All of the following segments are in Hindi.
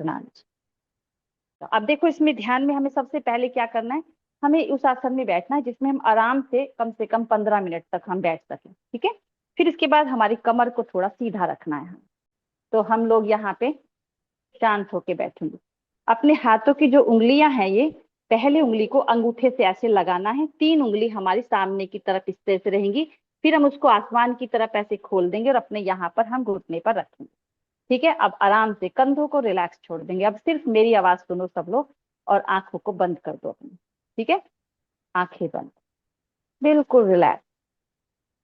प्रणाम। तो अब देखो, इसमें ध्यान में हमें सबसे पहले क्या करना है, हमें उस आसन में बैठना है जिसमें हम आराम से कम 15 मिनट तक हम बैठ सकें। ठीक है। फिर इसके बाद हमारी कमर को थोड़ा सीधा रखना है। तो हम लोग यहाँ पे शांत होके बैठेंगे। अपने हाथों की जो उंगलियां हैं, ये पहले उंगली को अंगूठे से ऐसे लगाना है, 3 उंगली हमारी सामने की तरफ इस तरह से रहेंगी। फिर हम उसको आसमान की तरफ ऐसे खोल देंगे और अपने यहाँ पर हम घुटने पर रखेंगे। ठीक है। अब आराम से कंधों को रिलैक्स छोड़ देंगे। अब सिर्फ मेरी आवाज सुनो सब लोग, और आंखों को बंद कर दो अपनी। ठीक है। आंखें बंद, बिल्कुल रिलैक्स।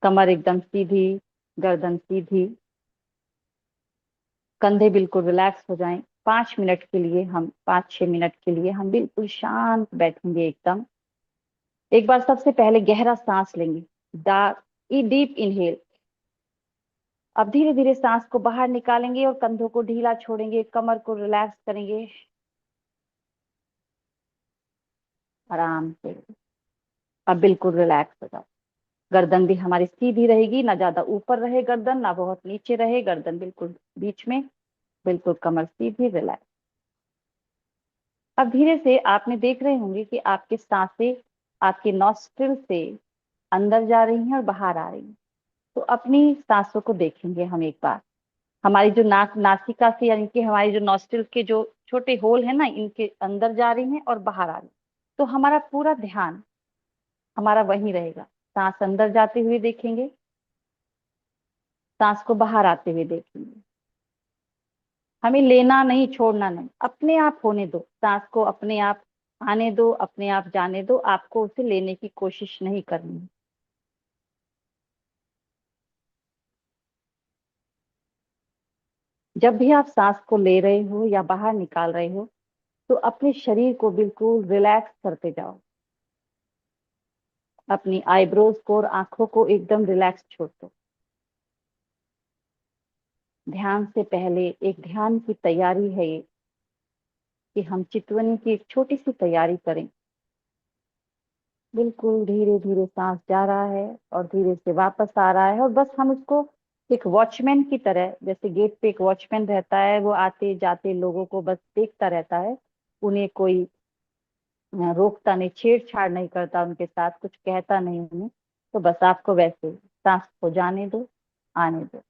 कमर एकदम सीधी, गर्दन सीधी, कंधे बिल्कुल रिलैक्स हो जाएं। 5 मिनट के लिए हम 5-6 मिनट के लिए हम बिल्कुल शांत बैठेंगे एकदम। एक बार सबसे पहले गहरा सांस लेंगे, डीप इनहेल। अब धीरे धीरे सांस को बाहर निकालेंगे और कंधों को ढीला छोड़ेंगे, कमर को रिलैक्स करेंगे आराम से। अब बिल्कुल रिलैक्स हो जाओ। गर्दन भी हमारी सीधी रहेगी, ना ज्यादा ऊपर रहे गर्दन, ना बहुत नीचे रहे गर्दन, बिल्कुल बीच में। बिल्कुल कमर सीधी, रिलैक्स। अब धीरे से आपने देख रहे होंगे कि आपकी सांसें आपके नॉस्ट्रिल से अंदर जा रही हैं और बाहर आ रही हैं। तो अपनी सांसों को देखेंगे हम एक बार। हमारी जो नाक, नासिका से, यानी कि हमारी जो नॉस्ट्रिल के जो छोटे होल है ना, इनके अंदर जा रही हैं और बाहर आ रही हैं। तो हमारा पूरा ध्यान हमारा वहीं रहेगा। सांस अंदर जाते हुए देखेंगे, सांस को बाहर आते हुए देखेंगे। हमें लेना नहीं, छोड़ना नहीं, अपने आप होने दो। सांस को अपने आप आने दो, अपने आप जाने दो। आपको उसे लेने की कोशिश नहीं करनी है। जब भी आप सांस को ले रहे हो या बाहर निकाल रहे हो, तो अपने शरीर को बिल्कुल रिलैक्स करते जाओ। अपनी आईब्रोज को और आंखों को एकदम रिलैक्स छोड़ दो। ध्यान से पहले एक ध्यान की तैयारी है ये, कि हम चितवनी की एक छोटी सी तैयारी करें। बिल्कुल धीरे धीरे सांस जा रहा है और धीरे से वापस आ रहा है, और बस हम उसको एक वॉचमैन की तरह, जैसे गेट पे एक वॉचमैन रहता है, वो आते जाते लोगों को बस देखता रहता है, उन्हें कोई रोकता नहीं, छेड़छाड़ नहीं करता उनके साथ, कुछ कहता नहीं उन्हें। तो बस आपको वैसे सांस को जाने दो, आने दो।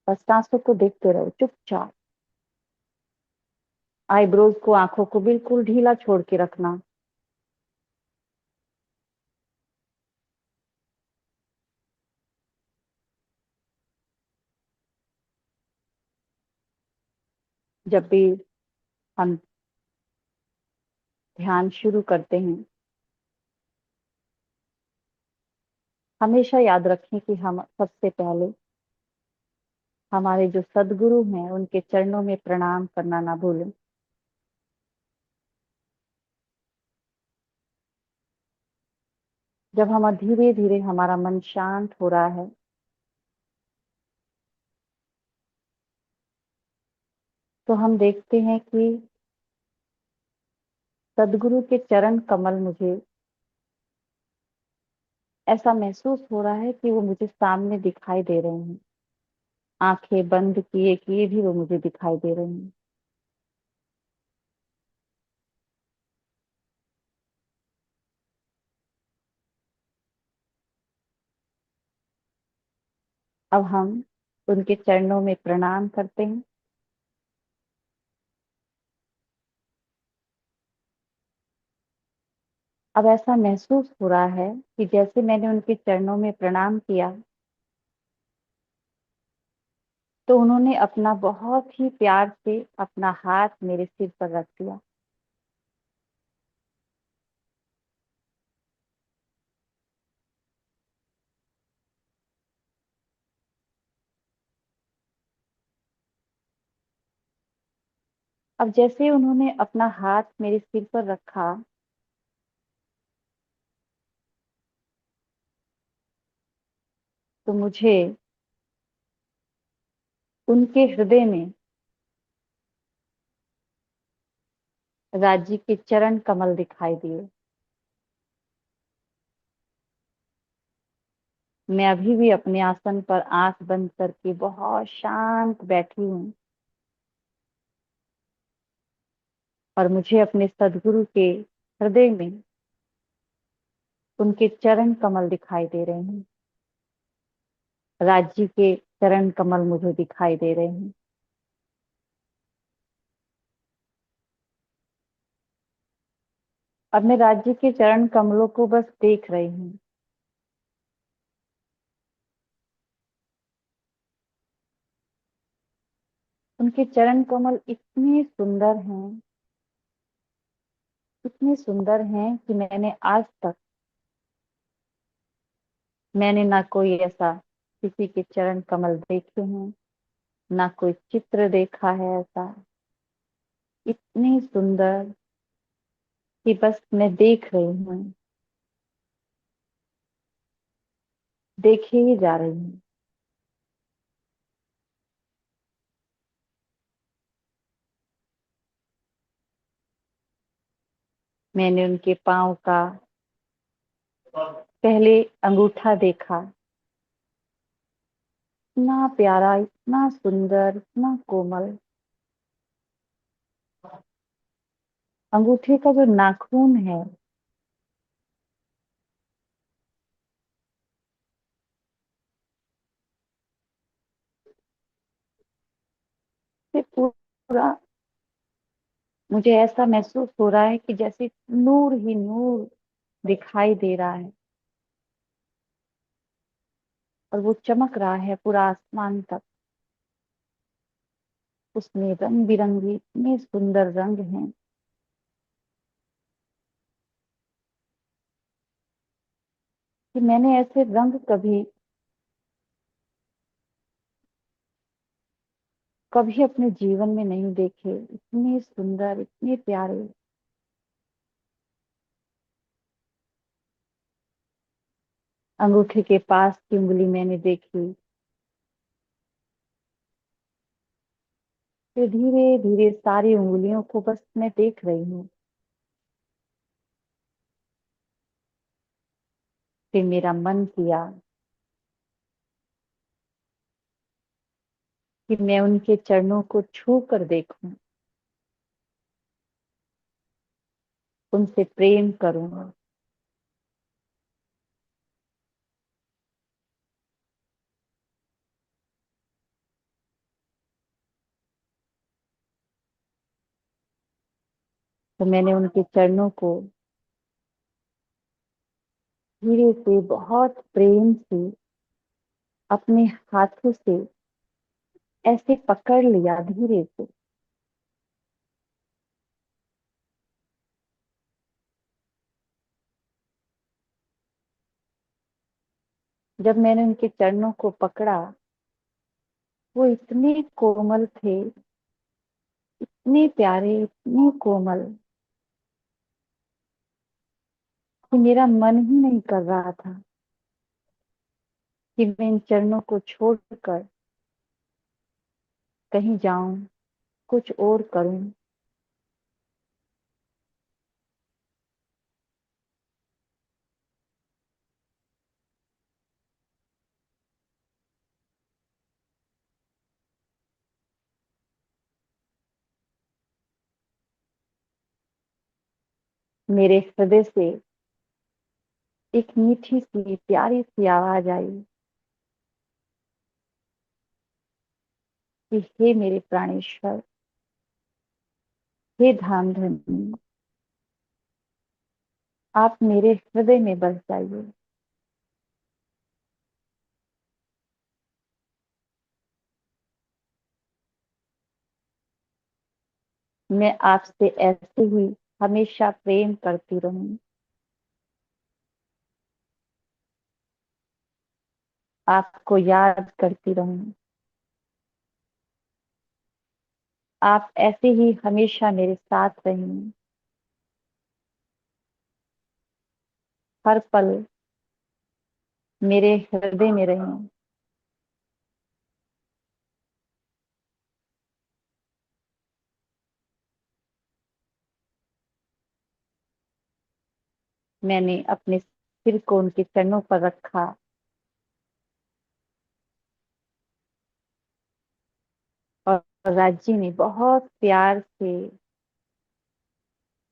बस सांसों को देखते रहो चुपचाप। आईब्रोज को, आंखों को बिल्कुल ढीला छोड़ के रखना। जब भी हम ध्यान शुरू करते हैं, हमेशा याद रखें कि हम सबसे पहले हमारे जो सदगुरु हैं उनके चरणों में प्रणाम करना ना भूलें। जब हम धीरे धीरे हमारा मन शांत हो रहा है, तो हम देखते हैं कि सदगुरु के चरण कमल, मुझे ऐसा महसूस हो रहा है कि वो मुझे सामने दिखाई दे रहे हैं। आंखें बंद किए किए भी वो मुझे दिखाई दे रहे हैं। अब हम उनके चरणों में प्रणाम करते हैं। अब ऐसा महसूस हो रहा है कि जैसे मैंने उनके चरणों में प्रणाम किया, तो उन्होंने अपना बहुत ही प्यार से अपना हाथ मेरे सिर पर रख दिया। अब जैसे उन्होंने अपना हाथ मेरे सिर पर रखा, तो मुझे उनके हृदय में राज्य के चरण कमल दिखाई दिए। मैं अभी भी अपने आसन पर आंख बंद करके बहुत शांत बैठी हूँ, और मुझे अपने सदगुरु के हृदय में उनके चरण कमल दिखाई दे रहे हैं। राज्य के चरण कमल मुझे दिखाई दे रहे हैं। अब मैं राज्य के चरण कमलों को बस देख रही हूँ। उनके चरण कमल इतने सुंदर हैं, इतने सुंदर हैं कि मैंने ना कोई ऐसा किसी के चरण कमल देखे हैं, ना कोई चित्र देखा है ऐसा। इतने सुंदर कि बस मैं देख रही हूँ, देखे ही जा रही हूँ। मैंने उनके पाँव का पहले अंगूठा देखा। इतना प्यारा, इतना सुंदर, इतना कोमल। अंगूठे का जो नाखून है, ये पूरा मुझे ऐसा महसूस हो रहा है कि जैसे नूर ही नूर दिखाई दे रहा है, और वो चमक रहा है पूरा आसमान तक। उसमें रंग बिरंगे इतने सुंदर रंग हैं कि मैंने ऐसे रंग कभी कभी अपने जीवन में नहीं देखे। इतने सुंदर, इतने प्यारे। अंगूठे के पास की उंगली मैंने देखी, फिर धीरे धीरे सारी उंगलियों को बस मैं देख रही हूँ। फिर मेरा मन किया कि मैं उनके चरणों को छू कर देखूं, उनसे प्रेम करूं। तो मैंने उनके चरणों को धीरे से, बहुत प्रेम से अपने हाथों से ऐसे पकड़ लिया, धीरे से। जब मैंने उनके चरणों को पकड़ा, वो इतने कोमल थे, इतने प्यारे, इतने कोमल कि मेरा मन ही नहीं कर रहा था कि मैं इन चरणों को छोड़कर कहीं जाऊं, कुछ और करूं। मेरे हृदय से एक मीठी सी, प्यारी सी आवाज आई कि हे मेरे प्राणेश्वर, हे धाम धनी, आप मेरे हृदय में बस जाइए। मैं आपसे ऐसे ही हमेशा प्रेम करती रहूं, आपको याद करती रहूं। आप ऐसे ही हमेशा मेरे साथ रहें, हर पल मेरे हृदय में रहें। मैंने अपने सिर को उनके चरणों पर रखा और राजी ने बहुत प्यार से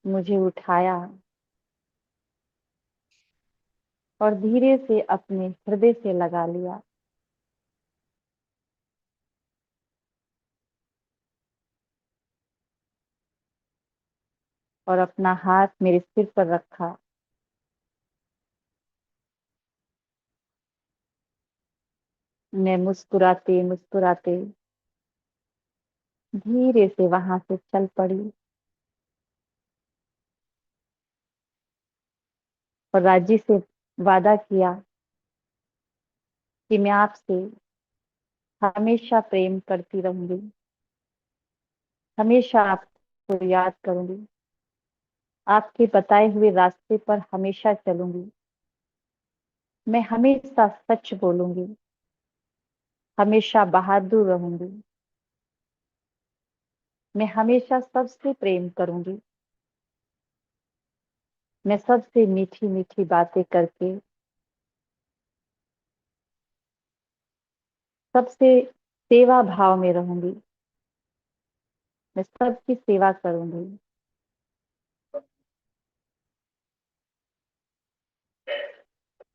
मुझे उठाया और धीरे से अपने हृदय से लगा लिया। और अपना हाथ मेरे सिर पर रखा। मैं मुस्कुराते मुस्कुराते धीरे से वहां से चल पड़ी और राजी से वादा किया कि मैं आपसे हमेशा प्रेम करती रहूंगी, हमेशा आपको याद करूंगी, आपके बताए हुए रास्ते पर हमेशा चलूंगी, मैं हमेशा सच बोलूंगी, हमेशा बहादुर रहूंगी, मैं हमेशा सबसे प्रेम करूंगी, मैं सबसे मीठी मीठी बातें करके सबसे सेवा भाव में रहूंगी, मैं सबकी सेवा करूंगी।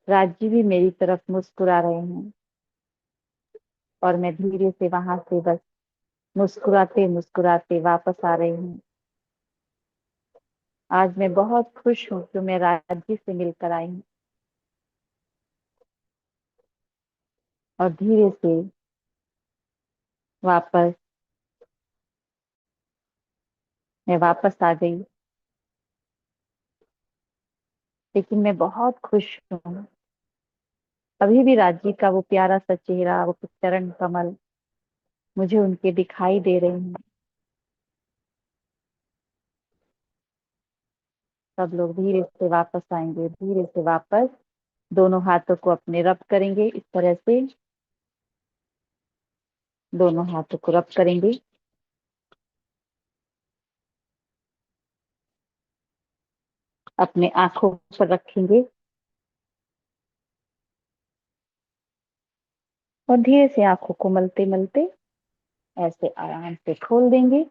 राजी भी मेरी तरफ मुस्कुरा रहे हैं और मैं धीरे से वहां से बस मुस्कुराते मुस्कुराते वापस आ रही हूँ। आज मैं बहुत खुश हूँ कि मैं राजी से मिलकर आई हूँ। और धीरे से वापस मैं वापस आ गई, लेकिन मैं बहुत खुश हूँ। अभी भी राजी का वो प्यारा सा चेहरा, वो चरण कमल मुझे उनके दिखाई दे रहे हैं। सब लोग धीरे से वापस आएंगे, धीरे से वापस दोनों हाथों को अपने रब करेंगे, इस तरह से दोनों हाथों को रब करेंगे। अपने आंखों पर रखेंगे और धीरे से आंखों को मलते मलते ऐसे आराम से खोल देंगे,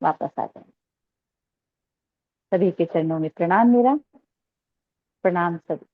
वापस आ जाएंगे। सभी के चरणों में प्रणाम मेरा। प्रणाम सभी।